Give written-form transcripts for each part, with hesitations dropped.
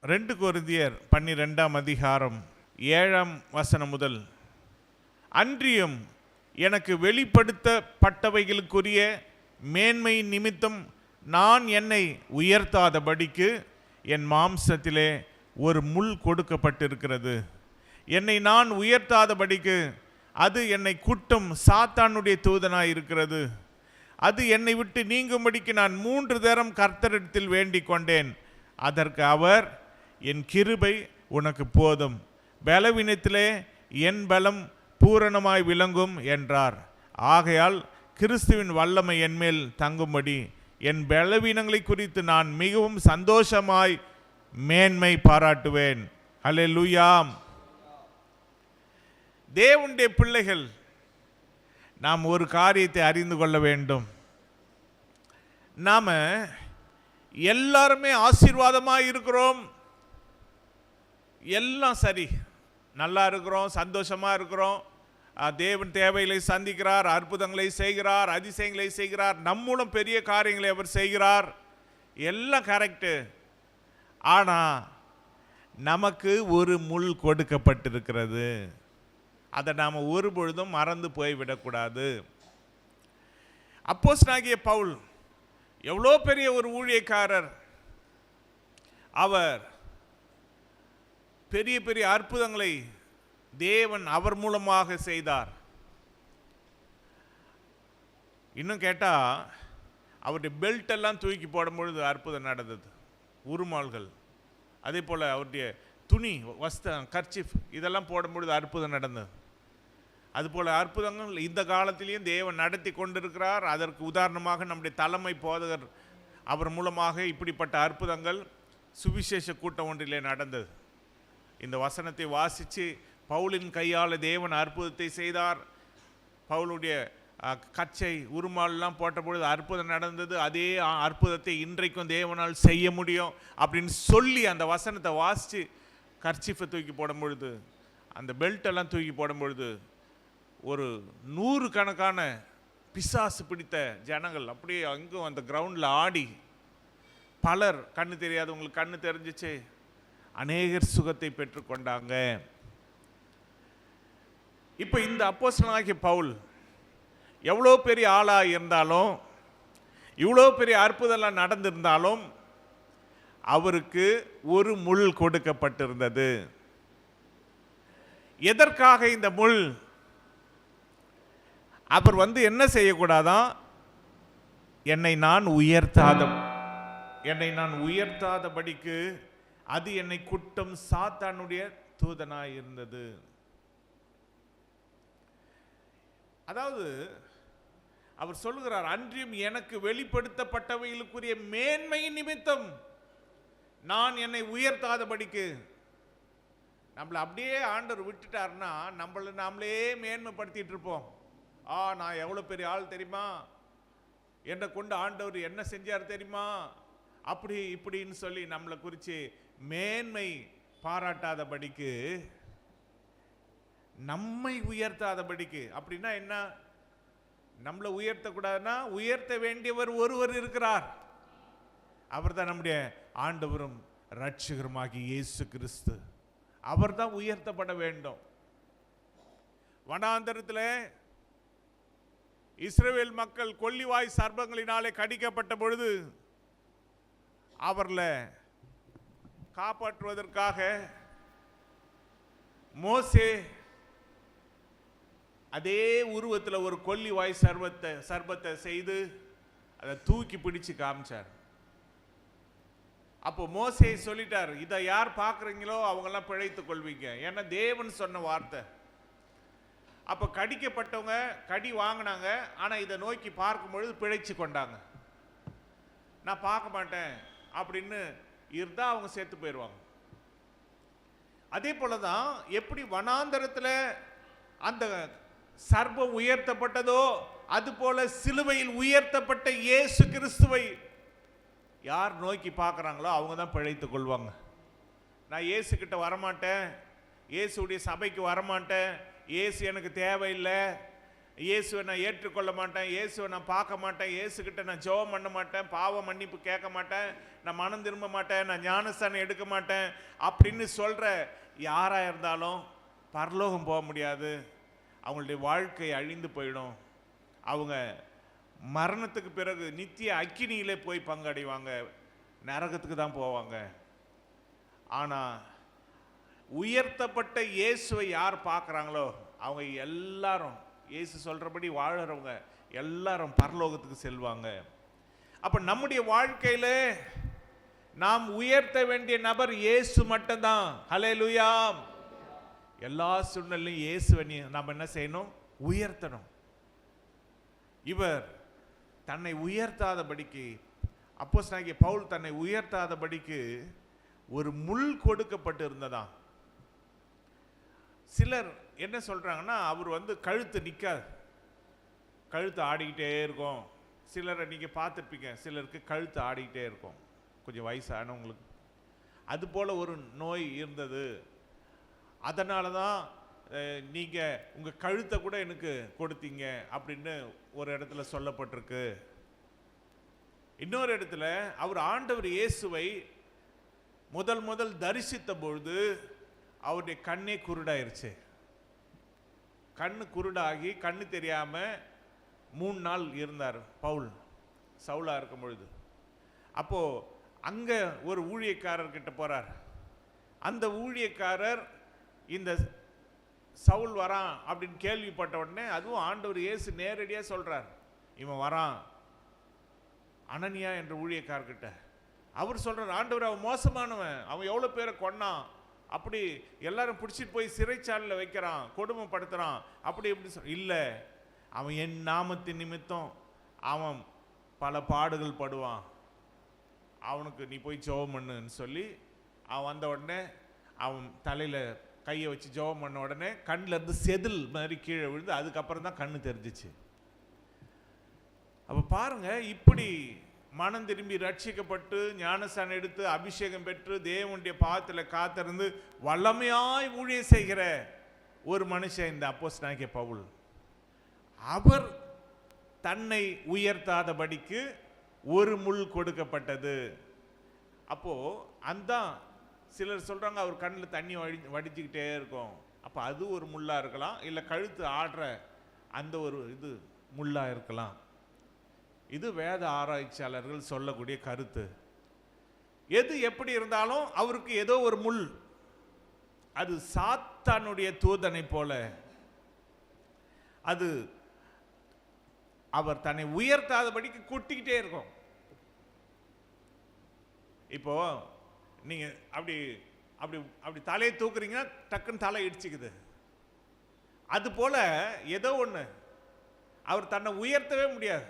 2 கொரிந்தியர் 12ஆம் அதிகாரம் 7ஆம் வசனம் முதல், அன்றியும் எனக்கு வெளிப்படுத்தப்பட்டவைகளுக்குரிய மேன்மை நிமித்தம் நான் என்னை உயர்த்தாதபடிக்கு என் மாம்சத்திலே ஒரு முள் கொடுக்கப்பட்டிருக்கிறது. என்னை நான் உயர்த்தாதபடிக்கு அது என்னை குட்டும் சாத்தானுடைய தூதனாய் இருக்கிறது. அது என்னை விட்டு நீங்கும்படிக்கு நான் 3 தரம் கர்த்தரிடத்தில் வேண்டிக் கொண்டேன். அதற்கு அவர், என் கிருபை உனக்கு போதும், பலவீனத்திலே என் பலம் பூரணமாய் விளங்கும் என்றார். ஆகையால் கிறிஸ்துவின் வல்லமை என்மேல் தங்கும்படி என் பலவீனங்களை குறித்து நான் மிகவும் சந்தோஷமாய் மேன்மை பாராட்டுவேன். அல்லேலூயா. தேவனுடைய பிள்ளைகள், நாம் ஒரு காரியத்தை அறிந்து கொள்ள வேண்டும். நாம் எல்லாருமே ஆசீர்வாதமாக இருக்கிறோம், எல்லாம் சரி, நல்லா இருக்கிறோம், சந்தோஷமாக இருக்கிறோம். தேவன் தேவைகளை சந்திக்கிறார், அற்புதங்களை செய்கிறார், அதிசயங்களை செய்கிறார், நம்மளும் பெரிய காரியங்களை அவர் செய்கிறார், எல்லாம் கரெக்டு. ஆனால் நமக்கு ஒரு முள் கொடுக்கப்பட்டிருக்கிறது. அதை நாம் ஒரு பொழுதும் மறந்து போய்விடக்கூடாது. அப்போஸ்தலனாகிய பவுல் எவ்வளோ பெரிய ஒரு ஊழியக்காரர். அவர் பெரிய பெரிய அற்புதங்களை தேவன் அவர் மூலமாக செய்தார். இன்னும் கேட்டால் அவருடைய பெல்ட் எல்லாம் தூக்கி போடும்பொழுது அற்புதம் நடந்தது, உருமால்கள். அதே போல் அவருடைய துணி, வஸ்திரம், கர்ச்சிஃப் இதெல்லாம் போடும்பொழுது அற்புதம் நடந்தது. அதுபோல் அற்புதங்கள் இந்த காலத்திலையும் தேவன் நடத்தி கொண்டிருக்கிறார். அதற்கு உதாரணமாக நம்முடைய தலைமை போதகர் அவர் மூலமாக இப்படிப்பட்ட அற்புதங்கள் சுவிசேஷ கூட்டம் ஒன்றிலே நடந்தது. இந்த வசனத்தை வாசித்து பவுலின் கையால் தேவன் அற்புதத்தை செய்தார். பவுலுடைய கச்சை உருமாலெலாம் போட்டபொழுது அற்புதம் நடந்தது. அதே அற்புதத்தை இன்றைக்கும் தேவனால் செய்ய முடியும் அப்படின்னு சொல்லி அந்த வசனத்தை வாசித்து கர்ச்சிஃபை தூக்கி போடும் பொழுது, அந்த பெல்ட்டெல்லாம் தூக்கி போடும் பொழுது, ஒரு 100 கணக்கான பிசாசு பிடித்த ஜனங்கள் அப்படியே அங்கும் அந்த கிரவுண்டில் ஆடி, பலர் கண்ணு தெரியாதவங்களுக்கு கண்ணு தெரிஞ்சிச்சு, அநேகர் சுகத்தை பெற்றுக்கொண்டாங்க. இப்போ இந்த அப்போஸ்தலனாகிய பவுல் எவ்வளோ பெரிய ஆளாக இருந்தாலும், இவ்வளோ பெரிய அற்புதம்லாம் நடந்திருந்தாலும், அவருக்கு ஒரு முள் கொடுக்கப்பட்டிருந்தது. எதற்காக இந்த முள்? அவர் என்ன செய்யக்கூடாதான், என்னை நான் உயர்த்தாதபடிக்கு அது என்னை குட்டும் சாத்தானுடைய தூதனாய் இருந்தது. அதாவது அவர் சொல்லுகிறார், அன்றியும் எனக்கு வெளிப்படுத்தப்பட்டவைகளுக்குரிய மேன்மை நிமித்தம் நான் என்னை உயர்த்தாதபடிக்கு. நம்மளை அப்படியே ஆண்டவர் விட்டுட்டார்னா நம்மளை நாமளே மேன்மைப்படுத்திட்டு இருப்போம். நான் எவ்வளோ பெரிய ஆள் தெரியுமா, என்னை கொண்டு ஆண்டவர் என்ன செஞ்சார் தெரியுமா, அப்படி இப்படின்னு சொல்லி நம்மளை குறித்து மேன்மை பாராட்டாதபடிக்கு, நம்மை உயர்த்தாதபடிக்கு. அப்படின்னா என்ன? நம்மளை உயர்த்தக்கூடாதுன்னா உயர்த்த வேண்டியவர் ஒருவர் இருக்கிறார். அவர் தான் நம்முடைய ஆண்டவரும் ரட்சகருமாகி இயேசு கிறிஸ்து. அவர் தான் உயர்த்தப்பட வேண்டும். வனாந்தரத்தில் இஸ்ரவேல் மக்கள் கொள்ளிவாய் சர்ப்பங்களினாலே கடிக்கப்பட்ட பொழுது அவர்களை காப்பாற்றுவதற்காக மோசே அதே உருவத்தில் ஒரு கொள்ளிவாய் சர்ப்பத்தை செய்து அதை தூக்கி பிடிச்சு காமிச்சார். அப்போ மோசே சொல்லிட்டார், இதை யார் பார்க்குறீங்களோ அவங்கெல்லாம் பிழைத்துக் கொள்வீங்க, ஏன்னா தேவன் சொன்ன வார்த்தை. அப்போ கடிக்கப்பட்டவங்க கடி வாங்கினாங்க, ஆனால் இதை நோக்கி பார்க்கும் பொழுது பிழைச்சு கொண்டாங்க. நான் பார்க்க மாட்டேன் அப்படின்னு இருந்தால் அவங்க செத்து போயிடுவாங்க. அதே போல தான் எப்படி வனாந்தரத்தில் அந்த சர்ப்பம் உயர்த்தப்பட்டதோ அதுபோல சிலுவையில் உயர்த்தப்பட்ட இயேசு கிறிஸ்துவை யார் நோக்கி பார்க்குறாங்களோ அவங்க தான் பிழைத்துக் கொள்வாங்க. நான் இயேசு கிட்ட வரமாட்டேன், இயேசுடைய சபைக்கு வரமாட்டேன், இயேசு எனக்கு தேவையில்லை, இயேசுவை நான் ஏற்றுக்கொள்ள மாட்டேன், இயேசுவை நான் பார்க்க மாட்டேன், இயேசுக்கிட்ட நான் ஜெபம் பண்ண மாட்டேன், பாவ மன்னிப்பு கேட்க மாட்டேன், நான் மனம் திரும்ப மாட்டேன், நான் ஞானஸ்தானம் எடுக்க மாட்டேன் அப்படின்னு சொல்கிற யாராக இருந்தாலும் பரலோகம் போக முடியாது. அவங்களுடைய வாழ்க்கை அழிந்து போயிடும். அவங்க மரணத்துக்கு பிறகு நித்திய அக்கினியிலே போய் பங்கடைவாங்க, நரகத்துக்கு தான் போவாங்க. ஆனால் உயர்த்தப்பட்ட இயேசுவை யார் பார்க்குறாங்களோ அவங்க எல்லாரும், இயேசு சொல்கிறபடி வாழறவங்க எல்லாரும் பரலோகத்துக்கு செல்வாங்க. அப்போ நம்முடைய வாழ்க்கையில் நாம் உயர்த்த வேண்டிய நபர் இயேசு மட்டும்தான். ஹல்லேலூயா. எல்லா சூழ்நிலையும் இயேசுவை நாம் என்ன செய்யணும்? உயர்த்தணும். இவர் தன்னை உயர்த்தாதபடிக்கு, அப்போஸ்தலனாகிய பவுல் தன்னை உயர்த்தாதபடிக்கு ஒரு முள் கொடுக்கப்பட்டு இருந்ததா. சிலர் என்ன சொல்றாங்கன்னா, அவர் கழுத்து நிற்காது, கழுத்து ஆடிக்கிட்டே இருக்கும். சிலரை நீங்கள் பார்த்துருப்பீங்க, சிலருக்கு கழுத்து ஆடிக்கிட்டே இருக்கும், கொஞ்சம் வயசானவங்களுக்கு. அதுபோல் ஒரு நோய் இருந்தது. அதனால தான் நீங்கள் உங்கள் கழுத்தை கூட எனக்கு கொடுத்தீங்க அப்படின்னு ஒரு இடத்துல சொல்லப்பட்டிருக்கு. இன்னொரு இடத்துல அவர் ஆண்டவர் இயேசுவை முதல் தரிசித்த பொழுது அவருடைய கண்ணே குருடாயிருச்சு. கண்ணு குருடாகி கண்ணு தெரியாமல் 3 நாள் இருந்தார் பவுல், சவுலா இருக்கும் பொழுது. அப்போது அங்கே ஒரு ஊழியக்காரர்கிட்ட போகிறார். அந்த ஊழியக்காரர் இந்த சவுல் வரான் அப்படின்னு கேள்விப்பட்ட உடனே, அதுவும் ஆண்டவர் இயேசு நேரடியாக சொல்கிறார், இவன் வரான் அனனியா என்ற ஊழியக்காரர்கிட்ட. அவர் சொல்கிறார், ஆண்டவர் அவன் மோசமானவன், அவன் எவ்வளோ பேரை கொன்னான், அப்படி எல்லாரும் பிடிச்சிட்டு போய் சிறைச்சாலையில் வைக்கிறான், கொடுமைப்படுத்துகிறான், அப்படி இப்படி இல்லை, அவன் என் நாமத்தின் நிமித்தம் அவன் பல பாடுகள் படுவான், அவனுக்கு நீ போய் ஜெபம் பண்ணுன்னு சொல்லி அவன் வந்த உடனே அவன் தலையில் கையை வச்சு ஜெபம் பண்ண உடனே கண்ணில் இருந்து செதில் மாதிரி கீழே விழுந்து அதுக்கப்புறம் தான் கண்ணு தெரிஞ்சிச்சு. அப்போ பாருங்க, இப்படி மனம் திரும்பி ரட்சிக்கப்பட்டு ஞானஸ்தானம் எடுத்து அபிஷேகம் பெற்று தேவனுடைய பாதத்தில் காத்திருந்து வல்லமையாய் ஊழியம் செய்கிற ஒரு மனுஷன் இந்த அப்போஸ்தலனாகிய பவுல். அவர் தன்னை உயர்த்தாதபடிக்கு ஒரு முள் கொடுக்கப்பட்டது. அப்போ அந்த சிலர் சொல்றாங்க அவர் கண்ணில் தண்ணி வடிச்சுக்கிட்டே இருக்கும், அப்போ அது ஒரு முள்ளா இருக்கலாம், இல்லை கழுத்து ஆடுற அந்த ஒரு இது முள்ளா இருக்கலாம். இது வேத ஆராய்ச்சியாளர்கள் சொல்லக்கூடிய கருத்து. எது எப்படி இருந்தாலும் அவருக்கு ஏதோ ஒரு முள், அது சாத்தானுடைய தூதனை போல, அது அவர் தன்னை உயர்த்தாதபடிக்கு குட்டிக்கிட்டே இருக்கும். இப்போ நீங்க அப்படி அப்படி அப்படி தலையை தூக்குறீங்கன்னா டக்குன்னு தலை இடிச்சுக்குது. அது போல ஏதோ ஒன்று அவர் தன்னை உயர்த்தவே முடியாது.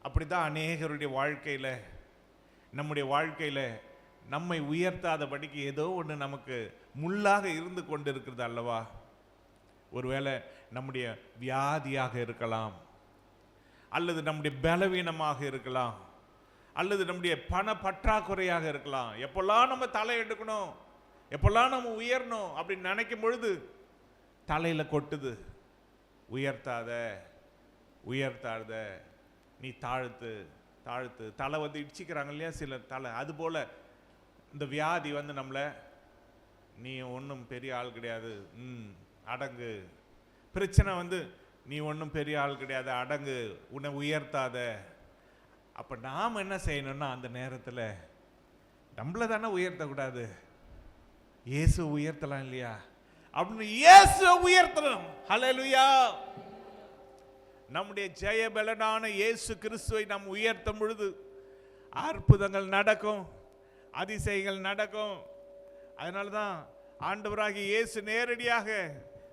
அப்படிதான் அநேகருடைய வாழ்க்கையில், நம்முடைய வாழ்க்கையில் நம்மை உயர்த்தாதபடிக்கு ஏதோ ஒன்று நமக்கு முள்ளாக இருந்து கொண்டு இருக்கிறது அல்லவா? ஒருவேளை நம்முடைய வியாதியாக இருக்கலாம், அல்லது நம்முடைய பலவீனமாக இருக்கலாம், அல்லது நம்முடைய பண பற்றாக்குறையாக இருக்கலாம். எப்பெல்லாம் நம்ம தலை எடுக்கணும், எப்பெல்லாம் நம்ம உயரணும் அப்படின்னு நினைக்கும் பொழுது தலையில் கொட்டுது, உயர்த்தாத உயர்த்தாத, நீ தாழ்த்து தாழ்த்து. தலை இடிச்சிக்கிறாங்க இல்லையா சிலர் தலை, அதுபோல் இந்த வியாதி நம்மளை, நீ ஒன்றும் பெரிய ஆள் கிடையாது, அடங்கு. பிரச்சனை நீ ஒன்றும் பெரிய ஆள் கிடையாது, அடங்கு, உன்னை உயர்த்தாத. அப்போ நாம் என்ன செய்யணும்னா அந்த நேரத்தில் நம்மளை தானே உயர்த்தக்கூடாது, இயேசு உயர்த்தலாம் இல்லையா அப்படின்னு இயேசுவை உயர்த்தணும். ஹல்லேலூயா. நம்முடைய ஜெயபலனான இயேசு கிறிஸ்துவை நாம் உயர்த்தும் பொழுது அற்புதங்கள் நடக்கும், அதிசயங்கள் நடக்கும். அதனால தான் ஆண்டவராகிய இயேசு நேரடியாக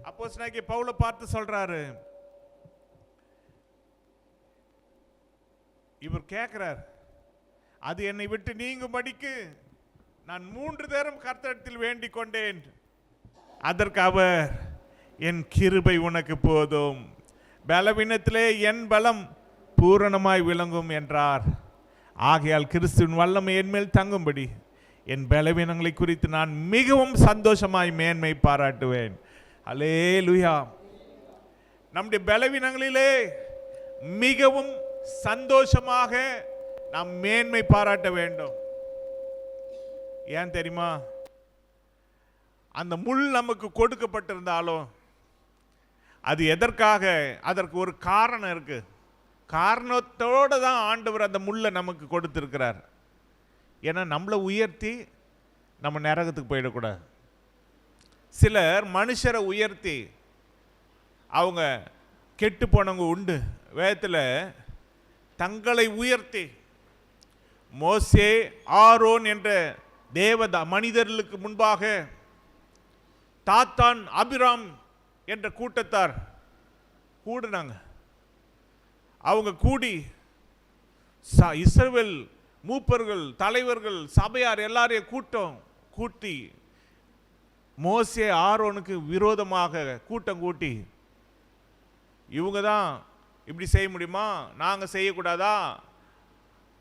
அப்போஸ்தலனாகிய பவுலை பார்த்து சொல்றாரு, இவர் கேட்கிறார், அது என்னை விட்டு நீங்கும்படிக்கு நான் 3 தரம் கர்த்தரிடத்தில் வேண்டிக் கொண்டேன், அதற்கு அவர் என் கிருபை உனக்கு போதும், பலவீனத்திலே என் பலம் பூரணமாய் விளங்கும் என்றார். ஆகையால் கிறிஸ்துவின் வல்லமை என் மேல் தங்கும்படி என் பலவீனங்களை குறித்து நான் மிகவும் சந்தோஷமாய் மேன்மை பாராட்டுவேன். அல்லேலூயா. நம்முடைய பலவீனங்களிலே மிகவும் சந்தோஷமாக நாம் மேன்மை பாராட்ட வேண்டும். ஏன் தெரியுமா? அந்த முள் நமக்கு கொடுக்கப்பட்டிருந்தாலும் அது எதற்காக, அதற்கு ஒரு காரணம் இருக்கு. காரணத்தோடு தான் ஆண்டவர் அந்த முள்ளை நமக்கு கொடுத்திருக்கிறார். ஏன்னா நம்மளை உயர்த்தி நம்ம நரகத்துக்கு போயிடக்கூடாது. சிலர் மனுஷரை உயர்த்தி அவங்க கெட்டு போனவங்க உண்டு. வேதத்தில் தங்களை உயர்த்தி மோசே ஆரோன் என்ற தேவதா மனிதர்களுக்கு முன்பாக தாத்தான் அபிராம் என்ற கூட்டத்தார் கூடினாங்க. அவங்க கூடி இஸ்ரவேல் மூப்பர்கள், தலைவர்கள், சபையார் எல்லாரையும் கூட்டி மோசே ஆரோனுக்கு விரோதமாக கூட்டம் கூட்டி, இவங்க தான் இப்படி செய்ய முடியுமா, நாங்கள் செய்யக்கூடாதா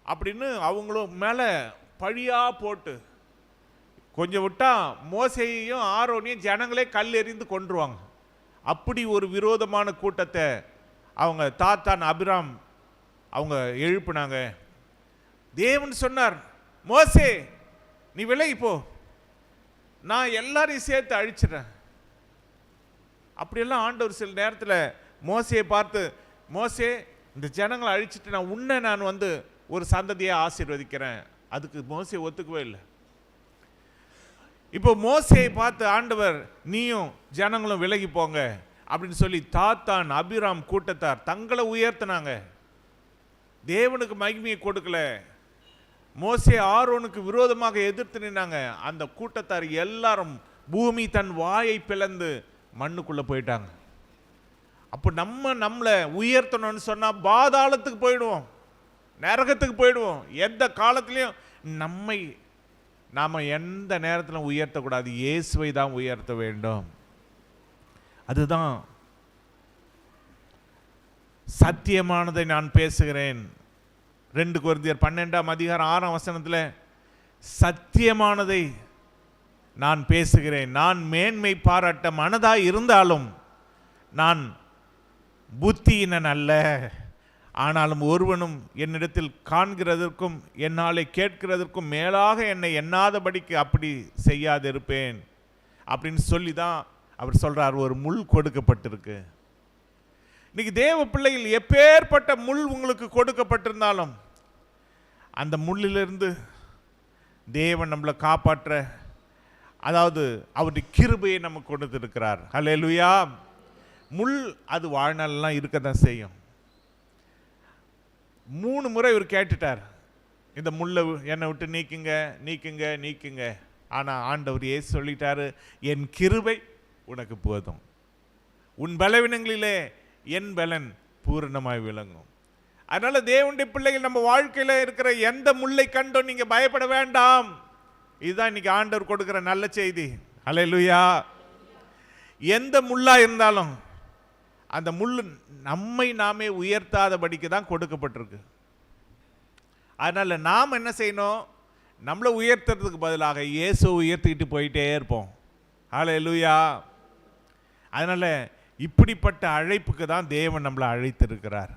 அப்படின்னு அவங்களும் மேலே பழியாக போட்டு கொஞ்சம் விட்டா மோசேயையும் ஆரோனையும் ஜனங்களே கல் எறிந்து கொன்றுவாங்க. அப்படி ஒரு விரோதமான கூட்டத்தை அவங்க தாத்தான் அபிராம் அவங்க எழுப்பினாங்க. தேவன் சொன்னார், மோசே நீ விலகி போ, நான் எல்லாரையும் சேர்த்து அழிச்சிடறேன். அப்படியெல்லாம் ஆண்டவர் சில நேரத்தில் மோசையை பார்த்து, மோசே இந்த ஜனங்களை அழிச்சிட்டு நான் வந்து ஒரு சந்ததியை ஆசீர்வதிக்கிறேன். அதுக்கு மோசே ஒத்துக்கவே இல்லை. இப்போ மோசையை பார்த்து ஆண்டவர், நீயும் ஜனங்களும் விலகி போங்க அப்படின்னு சொல்லி தாத்தான் அபிராம் கூட்டத்தார் தங்களை உயர்த்தினாங்க. தேவனுக்கு மகிமையை கொடுக்கல. மோசே ஆரோனுக்கு விரோதமாக எதிர்த்து நின்னாங்க. அந்த கூட்டத்தார் எல்லாரும் பூமி தன் வாயை பிளந்து மண்ணுக்குள்ள போயிட்டாங்க. அப்போ நம்மளை உயர்த்தணும்னு சொன்னா பாதாளத்துக்கு போயிடுவோம், நரகத்துக்கு போயிடுவோம். எந்த காலத்திலையும் நாம் எந்த நேரத்திலும் உயர்த்தக்கூடாது. இயேசுவை தான் உயர்த்த வேண்டும். அதுதான் சத்தியமானதை நான் பேசுகிறேன். 2 கொரிந்தியர் 12:6 சத்தியமானதை நான் பேசுகிறேன். நான் மேன்மை பாராட்ட மனதாய் இருந்தாலும் நான் புத்தியினன் அல்ல. ஆனாலும் ஒருவனும் என்னிடத்தில் காண்கிறதற்கும் என்னாலே கேட்கிறதற்கும் மேலாக என்னை எண்ணாதபடிக்கு அப்படி செய்யாதிருப்பேன் அப்படின்னு சொல்லி தான் அவர் சொல்றார். ஒரு முள் கொடுக்கப்பட்டிருக்கு. இன்னைக்கு தேவ பிள்ளைகள் எப்பேற்பட்ட முள் உங்களுக்கு கொடுக்கப்பட்டிருந்தாலும் அந்த முள்ளிலிருந்து தேவன் நம்மளை காப்பாற்ற, அதாவது அவருடைய கிருபையை நமக்கு கொடுத்திருக்கிறார். ஹல்லேலூயா. முள் அது வாழ்நாளெல்லாம் இருக்க தான் செய்யும். 3 முறை இவர் கேட்டுட்டார், இந்த முள்ளை என்னை விட்டு நீக்குங்க நீக்குங்க நீக்குங்க. ஆனால் ஆண்டவர் இயேசு சொல்லிட்டாரு, என் கிருபை உனக்கு போதும், உன் பலவீனங்களிலே என் பலன் பூரணமாய் விளங்கும். அதனால தேவனுடைய பிள்ளைகள் நம்ம வாழ்க்கையில் இருக்கிற எந்த முள்ளை கண்டோ நீங்க பயப்பட வேண்டாம். இதுதான் இன்னைக்கு ஆண்டவர் கொடுக்கிற நல்ல செய்தி. ஹல்லேலூயா. எந்த முள்ளா இருந்தாலும் அந்த முள் நம்மை நாமே உயர்த்தாதபடிக்கு தான் கொடுக்கப்பட்டிருக்கு. அதனால நாம் என்ன செய்யணும்? நம்மளை உயர்த்துறதுக்கு பதிலாக இயேசுவை உயர்த்திக்கிட்டு போயிட்டே இருப்போம். ஹல்லேலூயா. அதனால இப்படிப்பட்ட அழைப்புக்கு தான் தேவன் நம்மளை அழைத்திருக்கிறார்.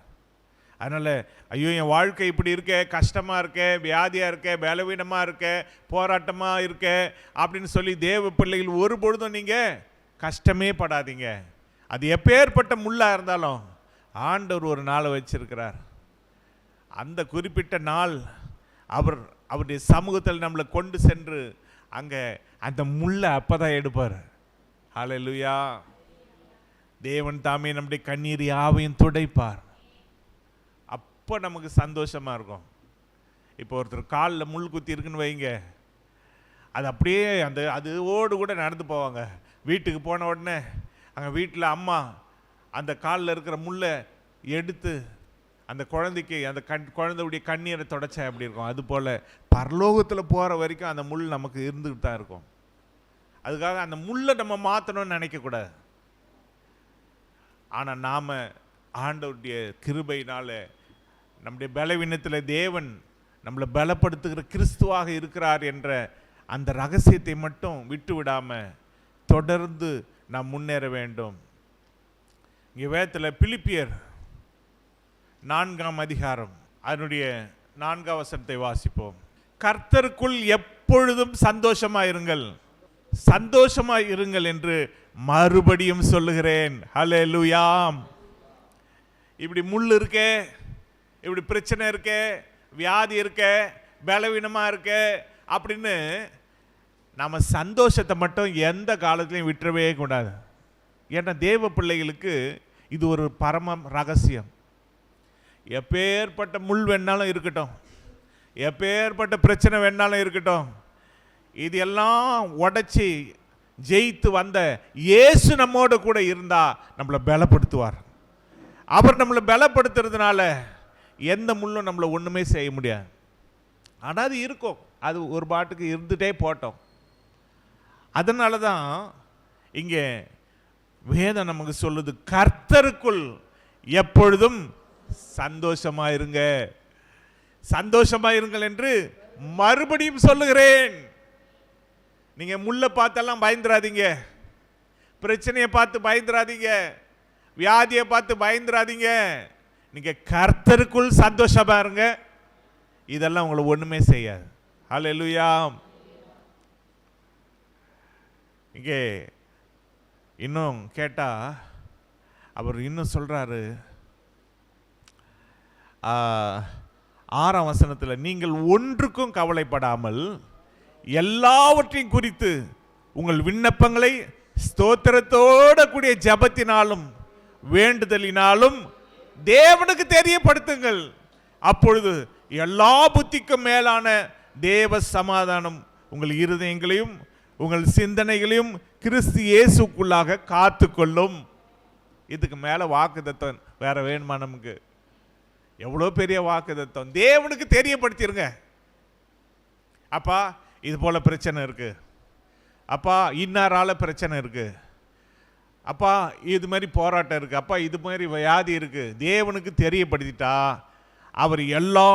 அதனால ஐயோ என் வாழ்க்கை இப்படி இருக்க, கஷ்டமா இருக்க, வியாதியா இருக்க, பலவீனமா இருக்க, போராட்டமா இருக்க அப்படின்னு சொல்லி தேவ பிள்ளைகள் ஒரு பொழுதும் நீங்க கஷ்டமே படாதீங்க. அது எப்பேற்பட்ட முள்ளா இருந்தாலும் ஆண்டவர் ஒரு நாளை வச்சிருக்கிறார். அந்த குறிப்பிட்ட நாள் அவருடைய சமூகத்தில் நம்மளை கொண்டு சென்று அங்கே அந்த முள்ளை அப்பதான் எடுப்பார். ஹல்லேலூயா. தேவன் தாமே நம்முடைய கண்ணீர் யாவையும் துடைப்பார். அப்போ நமக்கு சந்தோஷமா இருக்கும். இப்போ ஒருத்தர் காலில் முள் குத்தி இருக்குன்னு வைங்க, அது அப்படியே அது ஓடு கூட நடந்து போவாங்க. வீட்டுக்கு போன உடனே அங்கே வீட்டில் அம்மா அந்த காலில் இருக்கிற முள்ளை எடுத்து அந்த குழந்தைக்கு அந்த குழந்தையுடைய கண்ணீரை தொடச்சா எப்படி இருக்கும், அதுபோல் பரலோகத்தில் போகிற வரைக்கும் அந்த முள் நமக்கு இருந்துகிட்டு தான் இருக்கும். அதுக்காக அந்த முள்ளை நம்ம மாற்றணும்னு நினைக்கக்கூடாது. ஆனால் நாம் ஆண்டவருடைய கிருபையினால நம்முடைய பலவீனத்தில் தேவன் நம்மளை பலப்படுத்துகிற கிறிஸ்துவாக இருக்கிறார் என்ற அந்த ரகசியத்தை மட்டும் விட்டு விடாமல் தொடர்ந்து நாம் முன்னேற வேண்டும். இங்கே வேதத்தில் பிலிப்பியர் 4ஆம் அதிகாரம் அதனுடைய 4ஆம் வசனத்தை வாசிப்போம். கர்த்தருக்குள் எப்பொழுதும் சந்தோஷமாயிருங்கள், சந்தோஷமாயிருங்கள் என்று மறுபடியும் சொல்லுகிறேன். ஹல்லேலூயா. இப்படி முள் இருக்கே, இப்படி பிரச்சனை இருக்கே, வியாதி இருக்கே, பலவீனமாக இருக்கே அப்படின்னு நம்ம சந்தோஷத்தை மட்டும் எந்த காலத்திலையும் விட்டுறவே கூடாது. ஏன்னா தேவ பிள்ளைகளுக்கு இது ஒரு பரம ரகசியம். எப்பேற்பட்ட முள் வேணாலும் இருக்கட்டும், எப்பேற்பட்ட பிரச்சனை வேணாலும் இருக்கட்டும், இது எல்லாம் உடைச்சி ஜெயித்து வந்த இயேசு நம்மோட கூட இருந்தா நம்மளை பலப்படுத்துவார். அவர் நம்மளை பலப்படுத்துறதுனால எந்த முள்ளும் நம்மளை ஒன்றுமே செய்ய முடியாது. ஆனால் அது இருக்கும், அது ஒரு பாட்டுக்கு இருந்துகிட்டே போட்டோம். அதனால தான் இங்கே வேதம் நமக்கு சொல்லுது, கர்த்தருக்குள் எப்பொழுதும் சந்தோஷமாயிருங்க, சந்தோஷமாயிருங்கள் என்று மறுபடியும் சொல்லுகிறேன். நீங்க முள்ள பார்த்தெல்லாம் பயந்துராதீங்க, பிரச்சனையை பார்த்து பயந்துராதீங்க, வியாதியை பார்த்து பயந்துராதீங்க. நீங்க கர்த்தருக்குள் சந்தோஷமா இருங்க, இதெல்லாம் உங்களை ஒண்ணுமே செய்யாது. ஹல்லேலூயா. இங்கே இன்னும் கேட்டா அவர் இன்னும் சொல்றாரு 6ஆம் வசனத்தில், நீங்கள் ஒன்றுக்கும் கவலைப்படாமல் எல்லாவற்றையும் குறித்து உங்கள் விண்ணப்பங்களை ஸ்தோத்திரத்தோட கூடிய ஜெபத்தினாலும் வேண்டுதலினாலும் தேவனுக்கு தெரியப்படுத்துங்கள். அப்பொழுது எல்லா புத்திக்கும் மேலான தேவ சமாதானம் உங்கள் இருதயங்களையும் உங்கள் சிந்தனைகளையும் கிறிஸ்து இயேசுக்குள்ளாக காத்துக்கொள்ளும். இதுக்கு மேல வாக்குத்தத்தம் வேற வேணுமா நமக்கு? எவ்வளோ பெரிய வாக்குத்தத்தம்! தேவனுக்கு தெரியப்படுத்திருங்க. அப்பா இது போல பிரச்சனை இருக்கு, அப்பா இன்னாரால பிரச்சனை இருக்கு, அப்பா இது மாதிரி போராட்டம் இருக்கு, அப்பா இது மாதிரி வியாதி இருக்கு. தேவனுக்கு தெரியப்படுத்திட்டா அவர் எல்லா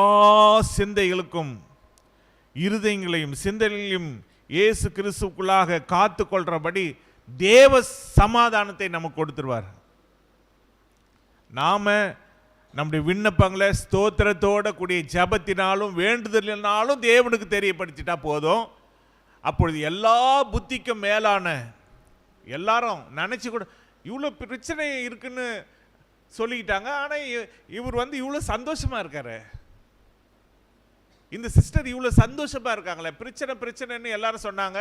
சிந்தைகளுக்கும் இருதயங்களையும் சிந்தனைகளையும் இயேசு கிறிஸ்துக்குள்ளாக காத்து கொள்றபடி தேவ சமாதானத்தை நமக்கு கொடுத்துருவார். நாம நம்முடைய விண்ணப்பங்களை ஸ்தோத்திரத்தோட கூடிய ஜபத்தினாலும் வேண்டுதலினாலும் தேவனுக்கு தெரியப்படுத்திட்டா போதும். அப்பொழுது எல்லா புத்திக்கும் மேலான, எல்லாரும் நினைச்சு கூட இவ்வளோ பிரச்சனை இருக்குன்னு சொல்லிக்கிட்டாங்க, ஆனால் இவர் இவ்வளோ சந்தோஷமா இருக்காரு, இந்த சிஸ்டர் இவ்வளோ சந்தோஷமா இருக்காங்களே, பிரச்சனை பிரச்சனைன்னு எல்லாரும் சொன்னாங்க.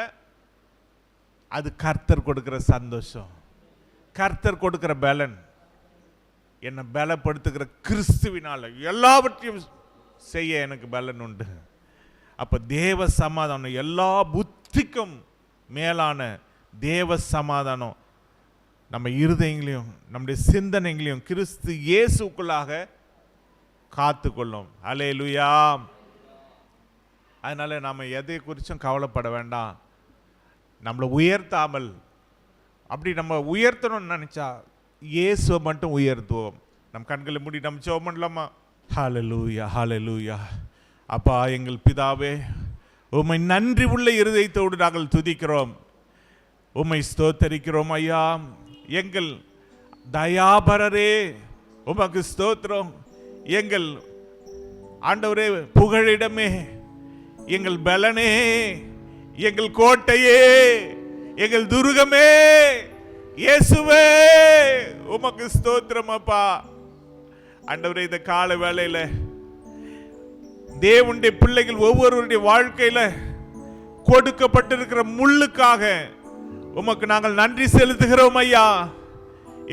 அது கர்த்தர் கொடுக்கிற சந்தோஷம், கர்த்தர் கொடுக்கிற பலன். என்னை பலப்படுத்துகிற கிறிஸ்துவினால எல்லாவற்றையும் செய்ய எனக்கு பலன் உண்டு. அப்ப தேவ சமாதானம், எல்லா புத்திக்கும் மேலான தேவ சமாதானம் நம்ம இருதயங்களையும் நம்முடைய சிந்தனைகளையும் கிறிஸ்து இயேசுக்குள்ளாக காத்துக்கொள்ளும். அல்லேலூயா. அதனால நாம எதை குறிச்சும் கவலைப்பட வேண்டாம். நம்மளை உயர்த்தாமல், அப்படி நம்ம உயர்த்தணும்னு நினைச்சா இயேசுவை மட்டும் உயர்த்துவோம். நம் கண்களை மூடி நம்ம ஜெபம் பண்ணலாமா? ஹல்லேலூயா, ஹல்லேலூயா. அப்பா எங்கள் பிதாவே, உம்மை நன்றி உள்ள இருதயத்தோடு நாங்கள் துதிக்கிறோம், உம்மை ஸ்தோத்தரிக்கிறோம். ஐயா எங்கள் தயாபரரே உமக்கு ஸ்தோத்திரம். எங்கள் ஆண்டவரே புகழிடமே, எங்கள் பலனே, எங்கள் கோட்டையே, எங்கள் துருகமே, இயேசுவே உமக்கு ஸ்தோத்திரம். அப்பா ஆண்டவரே, இந்த கால வேளையில தேவனுடைய பிள்ளைகள் ஒவ்வொருவருடைய வாழ்க்கையில கொடுக்கப்பட்டிருக்கிற முள்ளுக்காக உமக்கு நாங்கள் நன்றி செலுத்துகிறோம். ஐயா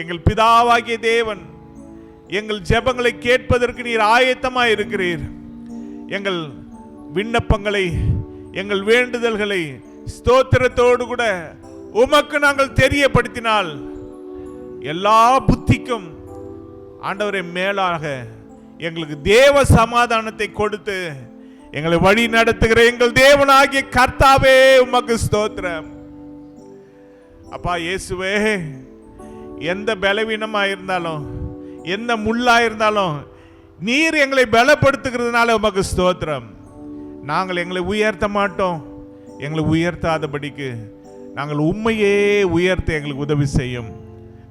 எங்கள் பிதாவாகிய தேவன், எங்கள் ஜெபங்களை கேட்பதற்கு நீர் ஆயத்தமாய் இருக்கிறீர். எங்கள் விண்ணப்பங்களை, எங்கள் வேண்டுதல்களை ஸ்தோத்திரத்தோடு கூட உமக்கு நாங்கள் தெரியப்படுத்தினால் எல்லா புத்திக்கும் ஆண்டவரை மேலாக எங்களுக்கு தேவ சமாதானத்தை கொடுத்து எங்களை வழி நடத்துகிற எங்கள் தேவனாகிய கர்த்தாவே உமக்கு ஸ்தோத்திரம். அப்பா இயேசுவே, எந்த பலவீனமா இருந்தாலும், எந்த முள்ளா இருந்தாலும் நீர் எங்களை பலப்படுத்துகிறதுனால உமக்கு ஸ்தோத்திரம். நாங்கள் எங்களை உயர்த்த மாட்டோம். எங்களை உயர்த்தாதபடிக்கு நாங்கள் உண்மையே உயர்த்த எங்களுக்கு உதவி செய்யும்.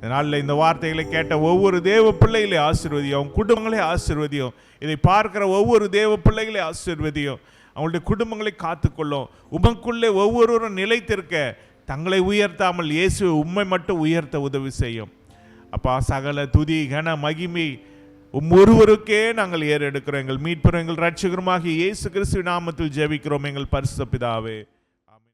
இதனால் இந்த வார்த்தைகளை கேட்ட ஒவ்வொரு தேவ பிள்ளைகளை ஆசீர்வதியும், அவங்க குடும்பங்களை ஆசீர்வதியும், இதை பார்க்கிற ஒவ்வொரு தேவ பிள்ளைகளை ஆசீர்வதியும், அவங்களுடைய குடும்பங்களை காத்துக்கொள்ளும். உமக்குள்ளே ஒவ்வொருவரும் நிலைத்திருக்க தங்களை உயர்த்தாமல் இயேசுவை உம்மை மட்டும் உயர்த்த உதவி செய்யும். அப்பா, சகல துதி கன மகிமை ஒருவருக்கே நாங்கள் ஏறெடுக்கிறோம். எங்கள் மீட்பர் எங்கள் இரட்சகருமாகிய இயேசு கிறிஸ்துவின் நாமத்தில் ஜெபிக்கிறோம் எங்கள் பரிசுத்த பிதாவே.